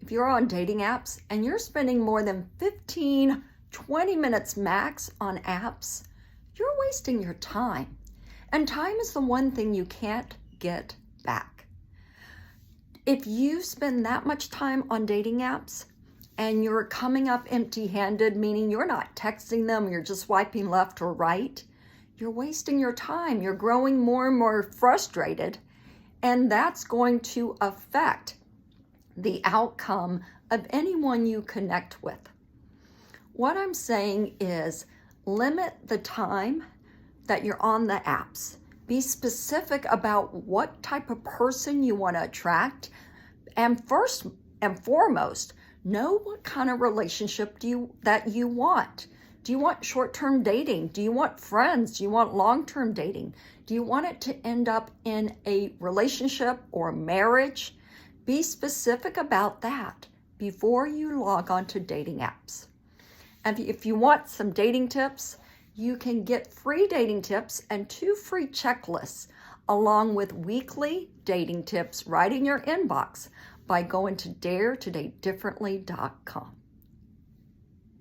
if you're on dating apps and you're spending more than 15, 20 minutes max on apps, you're wasting your time. And time is the one thing you can't get back. If you spend that much time on dating apps and you're coming up empty-handed, meaning you're not texting them, you're just swiping left or right, you're wasting your time. You're growing more and more frustrated, and that's going to affect the outcome of anyone you connect with. What I'm saying is limit the time that you're on the apps. Be specific about what type of person you want to attract. And first and foremost, know what kind of relationship that you want. Do you want short-term dating? Do you want friends? Do you want long-term dating? Do you want it to end up in a relationship or marriage? Be specific about that before you log on to dating apps. And if you want some dating tips, you can get free dating tips and 2 free checklists along with weekly dating tips right in your inbox by going to daretodatedifferently.com.